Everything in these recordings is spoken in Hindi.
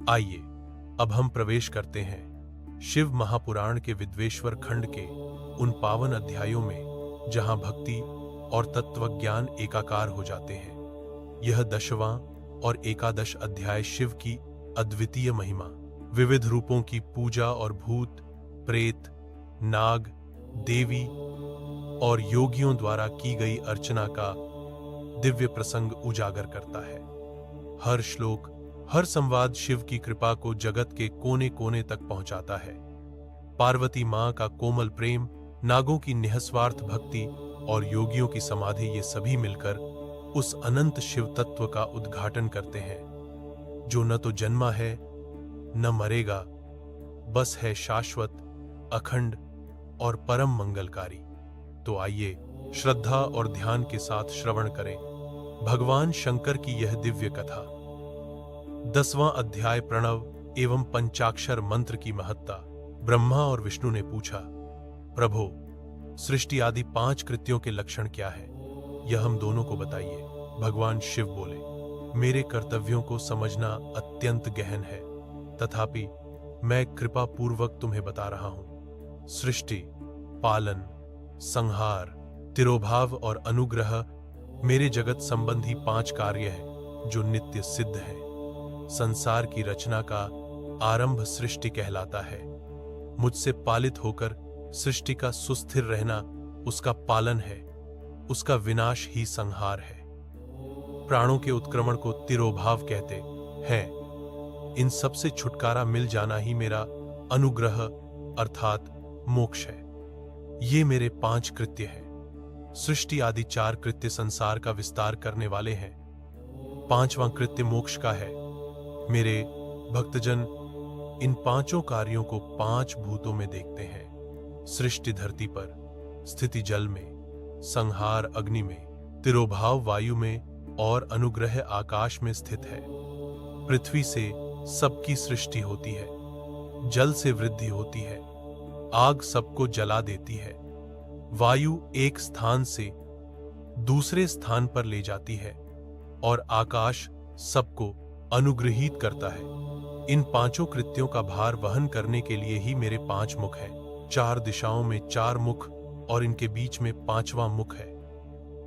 आइए अब हम प्रवेश करते हैं शिव महापुराण के विद्वेश्वर खंड के उन पावन अध्यायों में जहां भक्ति और तत्वज्ञान एकाकार हो जाते हैं। यह 10वां और एकादश अध्याय शिव की अद्वितीय महिमा, विविध रूपों की पूजा और भूत, प्रेत, नाग, देवी और योगियों द्वारा की गई अर्चना का दिव्य प्रसंग उजागर करता है। हर श्लोक, हर संवाद शिव की कृपा को जगत के कोने कोने तक पहुंचाता है। पार्वती मां का कोमल प्रेम, नागों की निस्वार्थ भक्ति और योगियों की समाधि, ये सभी मिलकर उस अनंत शिव तत्व का उद्घाटन करते हैं जो न तो जन्मा है न मरेगा, बस है शाश्वत, अखंड और परम मंगलकारी। तो आइए श्रद्धा और ध्यान के साथ श्रवण करें भगवान शंकर की यह दिव्य कथा। 10वां अध्याय प्रणव एवं पंचाक्षर मंत्र की महत्ता। ब्रह्मा और विष्णु ने पूछा, प्रभो, सृष्टि आदि 5 कृत्यों के लक्षण क्या है, यह हम दोनों को बताइए। भगवान शिव बोले, मेरे कर्तव्यों को समझना अत्यंत गहन है, तथापि मैं कृपा पूर्वक तुम्हें बता रहा हूं। सृष्टि, पालन, संहार, तिरोभाव और अनुग्रह मेरे जगत संबंधी 5 कार्य हैं जो नित्य सिद्ध हैं। संसार की रचना का आरंभ सृष्टि कहलाता है। मुझसे पालित होकर सृष्टि का सुस्थिर रहना उसका पालन है, उसका विनाश ही संहार है। प्राणों के उत्क्रमण को तिरोभाव कहते हैं। इन सब से छुटकारा मिल जाना ही मेरा अनुग्रह अर्थात मोक्ष है। ये मेरे 5 कृत्य हैं। सृष्टि आदि 4 कृत्य संसार का विस्तार करने वाले हैं। 5वां कृत्य मोक्ष का है। मेरे भक्तजन इन 5 कार्यों को 5 भूतों में देखते हैं। सृष्टि धरती पर, स्थिति जल में, संहार अग्नि में, तिरोभाव वायु में और अनुग्रह आकाश में स्थित है। पृथ्वी से सबकी सृष्टि होती है, जल से वृद्धि होती है, आग सबको जला देती है, वायु एक स्थान से दूसरे स्थान पर ले जाती है और आकाश सबको अनुग्रहित करता है। इन 5 कृत्यों का भार वहन करने के लिए ही मेरे 5 मुख हैं। 4 दिशाओं में 4 मुख और इनके बीच में 5वां मुख है।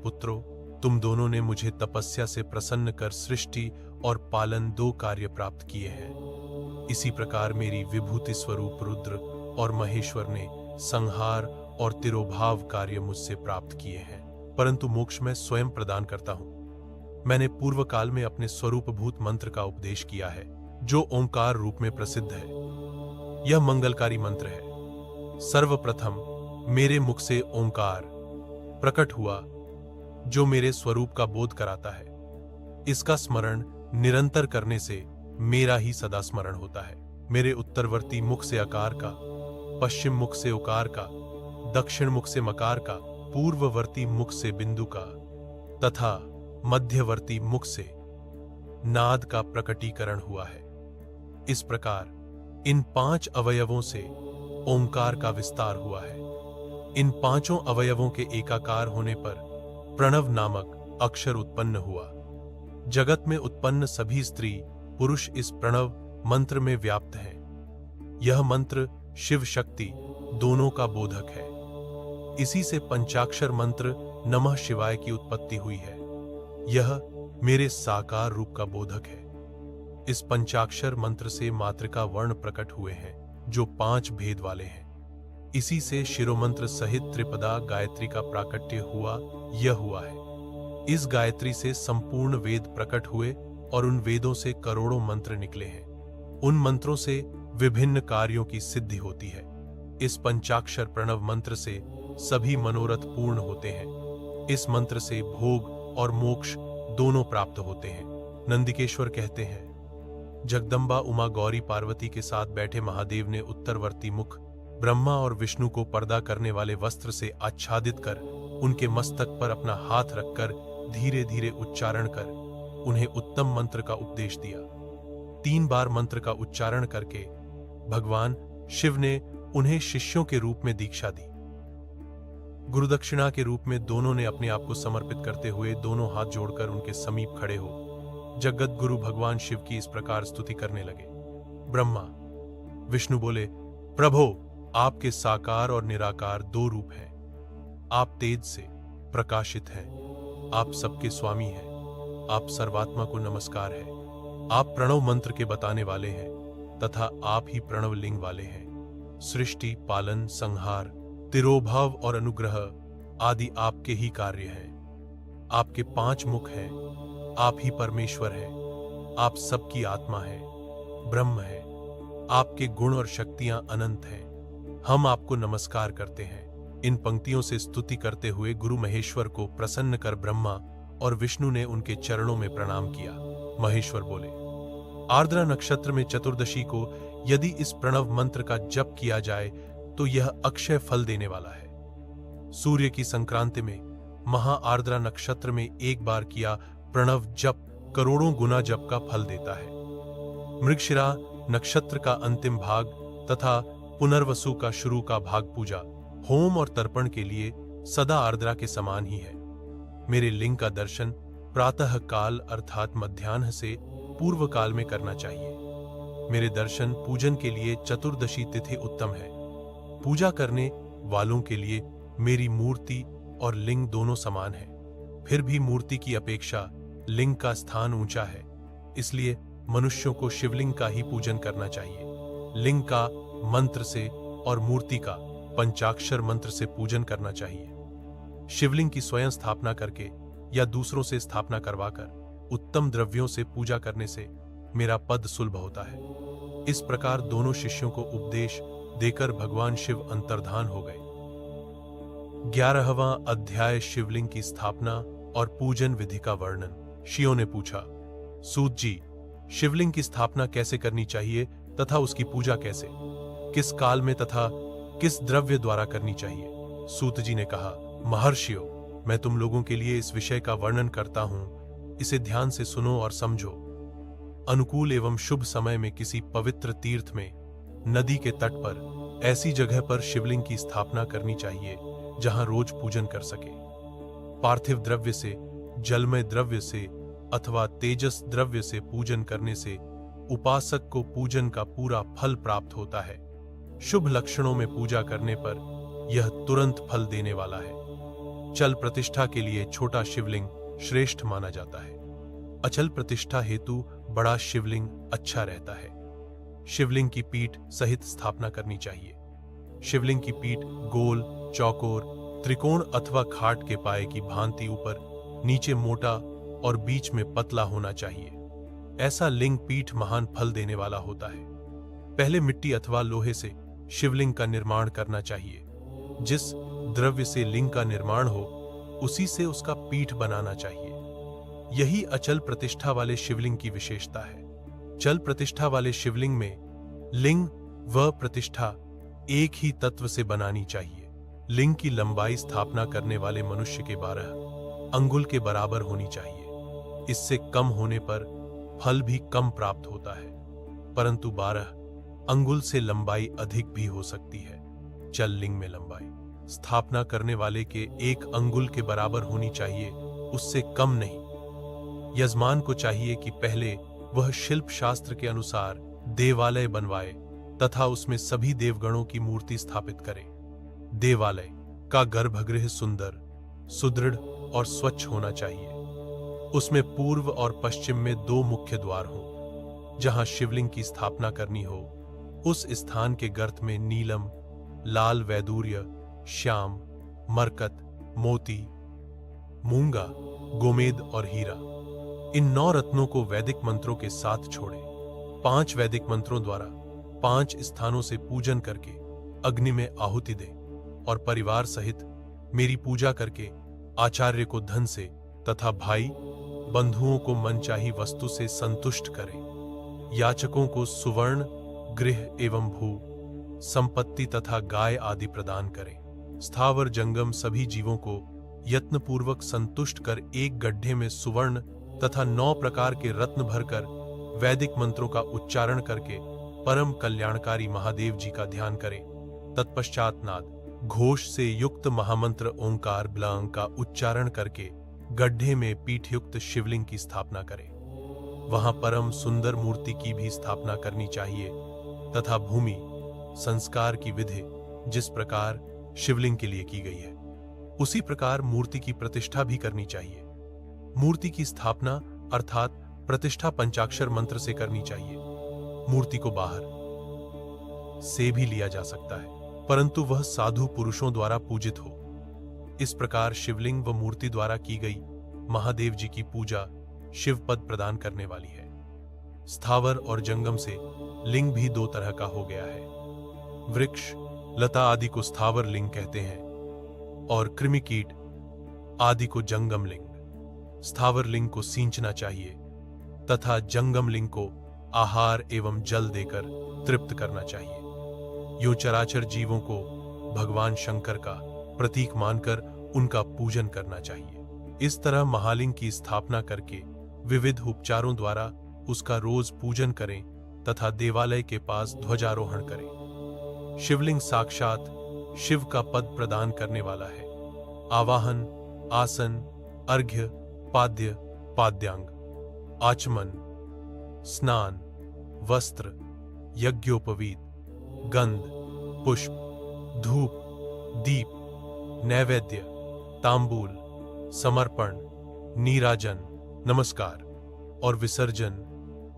पुत्रों, तुम दोनों ने मुझे तपस्या से प्रसन्न कर सृष्टि और पालन 2 कार्य प्राप्त किए हैं। इसी प्रकार मेरी विभूति स्वरूप रुद्र और महेश्वर ने संहार और तिरोभाव कार्य मुझसे प्राप्त किए हैं, परंतु मोक्ष मैं स्वयं प्रदान करता हूं। मैंने पूर्व काल में अपने स्वरूपभूत मंत्र का उपदेश किया है जो ओंकार रूप में प्रसिद्ध है। यह मंगलकारी मंत्र है। सर्वप्रथम मेरे मुख से ओंकार प्रकट हुआ जो मेरे स्वरूप का बोध कराता है। इसका स्मरण निरंतर करने से मेरा ही सदा स्मरण होता है। मेरे उत्तरवर्ती मुख से अकार का, पश्चिम मुख से उकार का, दक्षिण मुख से मकार का, पूर्ववर्ती मुख से बिंदु का तथा मध्यवर्ती मुख से नाद का प्रकटीकरण हुआ है। इस प्रकार इन 5 अवयवों से ओंकार का विस्तार हुआ है। इन 5 अवयवों के एकाकार होने पर प्रणव नामक अक्षर उत्पन्न हुआ। जगत में उत्पन्न सभी स्त्री पुरुष इस प्रणव मंत्र में व्याप्त हैं। यह मंत्र शिव शक्ति दोनों का बोधक है। इसी से पंचाक्षर मंत्र नमः शिवाय की उत्पत्ति हुई है। यह मेरे साकार रूप का बोधक है। इस पंचाक्षर मंत्र से मातृका वर्ण प्रकट हुए हैं जो 5 भेद वाले हैं। इसी से शिरोमंत्र सहित त्रिपदा गायत्री का प्राकट्य हुआ है। इस गायत्री से संपूर्ण वेद प्रकट हुए और उन वेदों से करोड़ों मंत्र निकले हैं। उन मंत्रों से विभिन्न कार्यों की सिद्धि होती है। इस पंचाक्षर प्रणव मंत्र से सभी मनोरथ पूर्ण होते हैं। इस मंत्र से भोग और मोक्ष दोनों प्राप्त होते हैं। नंदिकेश्वर कहते हैं, जगदम्बा उमा गौरी पार्वती के साथ बैठे महादेव ने उत्तरवर्ती मुख ब्रह्मा और विष्णु को पर्दा करने वाले वस्त्र से आच्छादित कर उनके मस्तक पर अपना हाथ रखकर धीरे धीरे उच्चारण कर उन्हें उत्तम मंत्र का उपदेश दिया। 3 बार मंत्र का उच्चारण करके भगवान शिव ने उन्हें शिष्यों के रूप में दीक्षा दी। गुरुदक्षिणा के रूप में दोनों ने अपने आप को समर्पित करते हुए दोनों हाथ जोड़कर उनके समीप खड़े हो जगत गुरु भगवान शिव की इस प्रकार स्तुति करने लगे। ब्रह्मा। विष्णु बोले, प्रभो, आपके साकार और निराकार दो रूप हैं। आप तेज से प्रकाशित हैं, आप सबके स्वामी हैं, आप सर्वात्मा को नमस्कार है। आप प्रणव मंत्र के बताने वाले हैं तथा आप ही प्रणव लिंग वाले हैं। सृष्टि, पालन, संहार, तिरोभाव और अनुग्रह आदि आपके ही कार्य हैं। आपके 5 मुख हैं, आप ही परमेश्वर हैं, आप सबकी आत्मा हैं, ब्रह्म है। आपके गुण और शक्तियां अनंत हैं। हम आपको नमस्कार करते हैं। इन पंक्तियों से स्तुति करते हुए गुरु महेश्वर को प्रसन्न कर ब्रह्मा और विष्णु ने उनके चरणों में प्रणाम किया। महेश्वर बोले, आर्द्रा नक्षत्र में चतुर्दशी को यदि इस प्रणव मंत्र का जप किया जाए तो यह अक्षय फल देने वाला है। सूर्य की संक्रांति में महा आर्द्रा नक्षत्र में एक बार किया प्रणव जप करोड़ों गुना जप का फल देता है। मृगशिरा नक्षत्र का अंतिम भाग तथा पुनर्वसु का शुरू का भाग पूजा, होम और तर्पण के लिए सदा आर्द्रा के समान ही है। मेरे लिंग का दर्शन प्रातः काल अर्थात मध्याह्न से पूर्व काल में करना चाहिए। मेरे दर्शन पूजन के लिए चतुर्दशी तिथि उत्तम है। पूजा करने वालों के लिए मेरी मूर्ति और लिंग दोनों समान है। फिर भी मूर्ति की अपेक्षा लिंग का स्थान ऊंचा है, इसलिए मनुष्यों को शिवलिंग का ही पूजन करना चाहिए। लिंग का मंत्र से और मूर्ति का पंचाक्षर मंत्र से पूजन करना चाहिए। शिवलिंग की स्वयं स्थापना करके या दूसरों से स्थापना करवाकर उत्तम द्रव्यों से पूजा करने से मेरा पद सुलभ होता है। इस प्रकार दोनों शिष्यों को उपदेश देकर भगवान शिव अंतर्धान हो गए। 11वां अध्याय शिवलिंग की स्थापना और पूजन विधि का वर्णन। शियों ने पूछा, सूत जी, शिवलिंग की स्थापना कैसे करनी चाहिए तथा उसकी पूजा कैसे, किस काल में तथा किस द्रव्य द्वारा करनी चाहिए? सूत जी ने कहा, महर्षियों, मैं तुम लोगों के लिए इस विषय का वर्णन करता हूं, इसे ध्यान से सुनो और समझो। अनुकूल एवं शुभ समय में किसी पवित्र तीर्थ में, नदी के तट पर, ऐसी जगह पर शिवलिंग की स्थापना करनी चाहिए जहां रोज पूजन कर सके। पार्थिव द्रव्य से, जलमय द्रव्य से अथवा तेजस द्रव्य से पूजन करने से उपासक को पूजन का पूरा फल प्राप्त होता है। शुभ लक्षणों में पूजा करने पर यह तुरंत फल देने वाला है। चल प्रतिष्ठा के लिए छोटा शिवलिंग श्रेष्ठ माना जाता है। अचल प्रतिष्ठा हेतु बड़ा शिवलिंग अच्छा रहता है। शिवलिंग की पीठ सहित स्थापना करनी चाहिए। शिवलिंग की पीठ गोल, चौकोर, त्रिकोण अथवा खाट के पाए की भांति ऊपर नीचे मोटा और बीच में पतला होना चाहिए। ऐसा लिंग पीठ महान फल देने वाला होता है। पहले मिट्टी अथवा लोहे से शिवलिंग का निर्माण करना चाहिए। जिस द्रव्य से लिंग का निर्माण हो उसी से उसका पीठ बनाना चाहिए। यही अचल प्रतिष्ठा वाले शिवलिंग की विशेषता है। चल प्रतिष्ठा वाले शिवलिंग में लिंग व प्रतिष्ठा एक ही तत्व से बनानी चाहिए। लिंग की लंबाई स्थापना करने वाले मनुष्य के 12 अंगुल के बराबर होनी चाहिए। इससे कम होने पर फल भी कम प्राप्त होता है, परंतु 12 अंगुल से लंबाई अधिक भी हो सकती है। चल लिंग में लंबाई स्थापना करने वाले के 1 अंगुल के बराबर होनी चाहिए, उससे कम नहीं। यजमान को चाहिए कि पहले वह शिल्प शास्त्र के अनुसार देवालय बनवाए तथा उसमें सभी देवगणों की मूर्ति स्थापित करे। देवालय का गर्भगृह सुंदर, सुदृढ़ और स्वच्छ होना चाहिए। उसमें पूर्व और पश्चिम में 2 मुख्य द्वार हों। जहां शिवलिंग की स्थापना करनी हो उस स्थान के गर्त में नीलम, लाल वैदूर्य, श्याम, मरकत, मोती, मूंगा, गोमेद और हीरा, इन 9 रत्नों को वैदिक मंत्रों के साथ छोड़े। 5 वैदिक मंत्रों द्वारा 5 स्थानों से पूजन करके अग्नि में आहुति दे और परिवार सहित मेरी पूजा करके आचार्य को धन से तथा भाई बंधुओं को मनचाही वस्तु से संतुष्ट करें। याचकों को सुवर्ण, गृह एवं भू, संपत्ति तथा गाय आदि प्रदान करें। स्थावर जंगम सभी जीवों को यत्नपूर्वक संतुष्ट कर एक गड्ढे में सुवर्ण तथा 9 प्रकार के रत्न भरकर वैदिक मंत्रों का उच्चारण करके परम कल्याणकारी महादेव जी का ध्यान करें। तत्पश्चात नाद घोष से युक्त महामंत्र ओंकार ब्लांग का उच्चारण करके गड्ढे में पीठयुक्त शिवलिंग की स्थापना करें। वहां परम सुंदर मूर्ति की भी स्थापना करनी चाहिए तथा भूमि संस्कार की विधि जिस प्रकार शिवलिंग के लिए की गई है उसी प्रकार मूर्ति की प्रतिष्ठा भी करनी चाहिए। मूर्ति की स्थापना अर्थात प्रतिष्ठा पंचाक्षर मंत्र से करनी चाहिए। मूर्ति को बाहर से भी लिया जा सकता है परंतु वह साधु पुरुषों द्वारा पूजित हो। इस प्रकार शिवलिंग व मूर्ति द्वारा की गई महादेव जी की पूजा शिव पद प्रदान करने वाली है। स्थावर और जंगम से लिंग भी दो तरह का हो गया है। वृक्ष लता आदि को स्थावर लिंग कहते हैं और कृमि कीट आदि को जंगम लिंग। स्थावर लिंग को सींचना चाहिए तथा जंगम लिंग को आहार एवं जल देकर तृप्त करना चाहिए। यूं चराचर जीवों को भगवान शंकर का प्रतीक मानकर उनका पूजन करना चाहिए। इस तरह महालिंग की स्थापना करके विविध उपचारों द्वारा उसका रोज पूजन करें तथा देवालय के पास ध्वजारोहण करें। शिवलिंग साक्षात शिव का पद प्रदान करने वाला है। आवाहन, आसन, अर्घ्य, पाद्य, पाद्यांग, आचमन, स्नान, वस्त्र, यज्ञोपवीत, गंध, पुष्प, धूप, दीप, नैवेद्य, तांबूल, समर्पण, नीराजन, नमस्कार और विसर्जन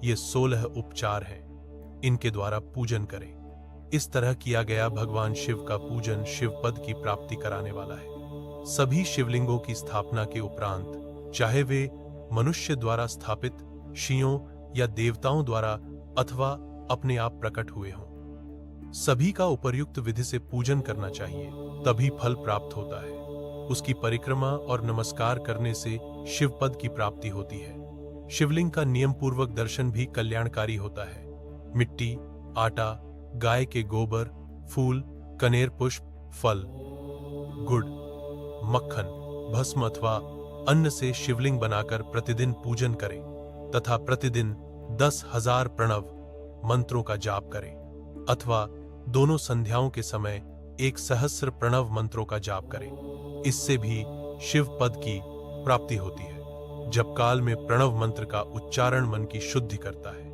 ये 16 उपचार हैं। इनके द्वारा पूजन करें। इस तरह किया गया भगवान शिव का पूजन शिव पद की प्राप्ति कराने वाला है। सभी शिवलिंगों की स्थापना के उपरांत चाहे वे मनुष्य द्वारा स्थापित, ऋषियों या देवताओं द्वारा अथवा अपने आप प्रकट हुए हों, सभी का उपर्युक्त विधि से पूजन करना चाहिए, तभी फल प्राप्त होता है। उसकी परिक्रमा और नमस्कार करने से शिव पद की प्राप्ति होती है। शिवलिंग का नियम पूर्वक दर्शन भी कल्याणकारी होता है। मिट्टी, आटा, गाय के गोबर, फूल, कनेर पुष्प, फल, गुड़, मक्खन, भस्म अथवा अन्न से शिवलिंग बनाकर प्रतिदिन पूजन करें तथा प्रतिदिन 10,000 प्रणव मंत्रों का जाप करें अथवा दोनों संध्याओं के समय 1,000 प्रणव मंत्रों का जाप करें। इससे भी शिव पद की प्राप्ति होती है। जप काल में प्रणव मंत्र का उच्चारण मन की शुद्धि करता है।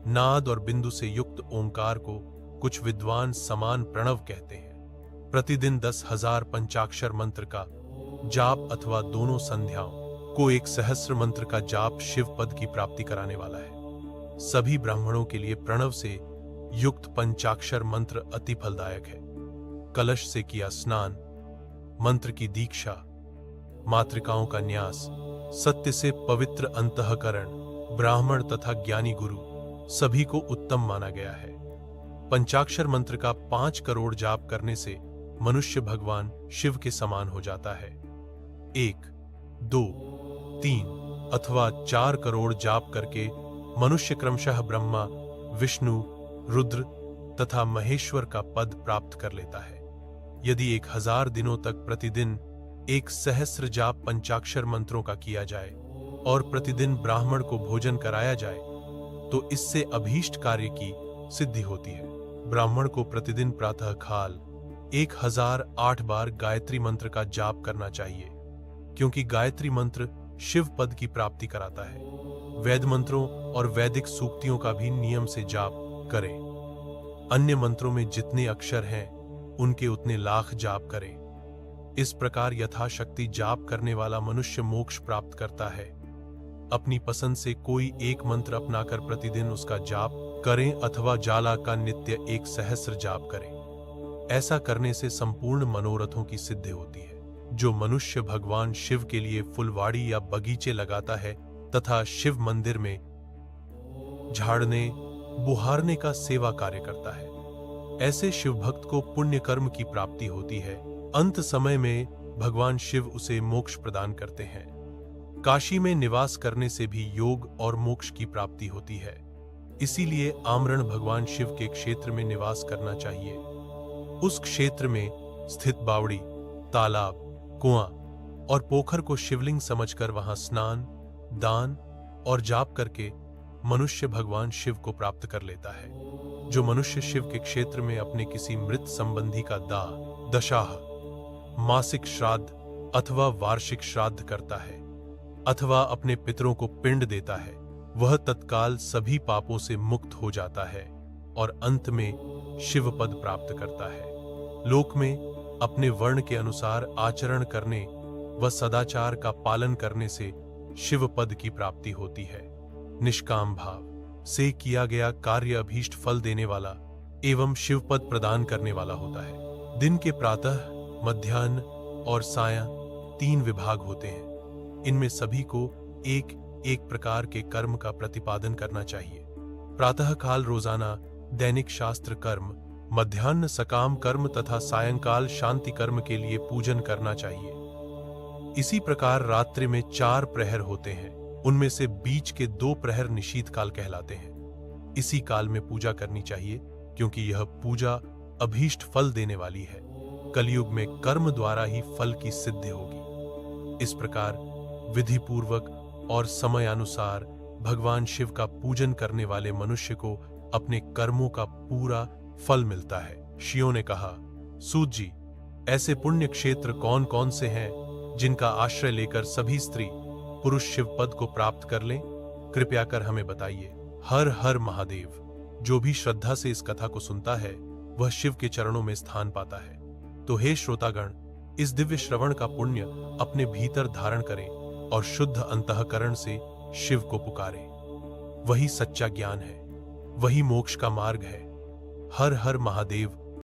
नाद और बिंदु से युक्त ओंकार को कुछ विद्वान समान प्रणव कहते हैं। प्रतिदिन 10,000 पंचाक्षर मंत्र का जाप अथवा दोनों संध्याओं को 1,000 मंत्र का जाप शिव पद की प्राप्ति कराने वाला है। सभी ब्राह्मणों के लिए प्रणव से युक्त पंचाक्षर मंत्र अति फलदायक है। कलश से किया स्नान, मंत्र की दीक्षा, मातृकाओं का न्यास, सत्य से पवित्र अंतःकरण, ब्राह्मण तथा ज्ञानी गुरु सभी को उत्तम माना गया है। पंचाक्षर मंत्र का 5 करोड़ जाप करने से मनुष्य भगवान शिव के समान हो जाता है। 1, 2, 3 अथवा 4 करोड़ जाप करके मनुष्य क्रमशः ब्रह्मा, विष्णु, रुद्र तथा महेश्वर का पद प्राप्त कर लेता है। यदि 1000 दिनों तक प्रतिदिन 1,000 जाप पंचाक्षर मंत्रों का किया जाए और प्रतिदिन ब्राह्मण को भोजन कराया जाए तो इससे अभीष्ट कार्य की सिद्धि होती है। ब्राह्मण को प्रतिदिन प्रातः काल 1008 बार गायत्री मंत्र का जाप करना चाहिए, क्योंकि गायत्री मंत्र शिव पद की प्राप्ति कराता है। वेद मंत्रों और वैदिक सूक्तियों का भी नियम से जाप करें। अन्य मंत्रों में जितने अक्षर हैं उनके उतने लाख जाप करें। इस प्रकार यथाशक्ति जाप करने वाला मनुष्य मोक्ष प्राप्त करता है। अपनी पसंद से कोई एक मंत्र अपनाकर प्रतिदिन उसका जाप करें अथवा ज्वाला का नित्य 1,000 जाप करें। ऐसा करने से संपूर्ण मनोरथों की सिद्धि होती है। जो मनुष्य भगवान शिव के लिए फुलवाड़ी या बगीचे लगाता है तथा शिव मंदिर में झाड़ने, बुहारने का सेवा कार्य करता है, ऐसे शिव भक्त को पुण्य कर्म की प्राप्ति होती है। अंत समय में भगवान शिव उसे मोक्ष प्रदान करते हैं। काशी में निवास करने से भी योग और मोक्ष की प्राप्ति होती है। इसीलिए आमरण भगवान शिव के क्षेत्र में निवास करना चाहिए। उस क्षेत्र में स्थित बावड़ी, तालाब, कुआं और पोखर को शिवलिंग समझकर वहां स्नान, दान और जाप करके मनुष्य भगवान शिव को प्राप्त कर लेता है। जो मनुष्य शिव के क्षेत्र में अपने किसी मृत संबंधी का दाह, दशाह, मासिक श्राद्ध अथवा वार्षिक श्राद्ध करता है अथवा अपने पितरों को पिंड देता है वह तत्काल सभी पापों से मुक्त हो जाता है और अंत में शिव पद प्राप्त करता है। लोक में अपने वर्ण के अनुसार आचरण करने व सदाचार का पालन करने से शिव पद की प्राप्ति होती है। निष्काम भाव से किया गया कार्य अभीष्ट फल देने वाला एवं शिव पद प्रदान करने वाला होता है। दिन के प्रातः, मध्याह्न और सायं 3 विभाग होते हैं। इनमें सभी को एक एक प्रकार के कर्म का प्रतिपादन करना चाहिए। प्रातः काल रोजाना दैनिक शास्त्र कर्म, मध्याह्न सकाम कर्म तथा सायंकाल शांति कर्म के लिए पूजन करना चाहिए। इसी प्रकार रात्रि में 4 प्रहर होते हैं। उनमें से बीच के 2 प्रहर निशीथ काल कहलाते हैं। इसी काल में पूजा करनी चाहिए, क्योंकि यह पूजा अभीष्ट फल देने वाली है। कलयुग में कर्म द्वारा ही फल की सिद्धि होगी। इस प्रकार विधि पूर्वक और समयानुसार भगवान शिव का पूजन करने वाले मनुष्य को अपने कर्मों का पूरा फल मिलता है। शिव ने कहा, सूत जी, ऐसे पुण्य क्षेत्र कौन कौन से हैं जिनका आश्रय लेकर सभी स्त्री पुरुष शिव पद को प्राप्त कर लें? कृपया कर हमें बताइए। हर हर महादेव। जो भी श्रद्धा से इस कथा को सुनता है वह शिव के चरणों में स्थान पाता है। तो हे श्रोतागण, इस दिव्य श्रवण का पुण्य अपने भीतर धारण करें और शुद्ध अंतःकरण से शिव को पुकारें। वही सच्चा ज्ञान है, वही मोक्ष का मार्ग है। हर हर महादेव।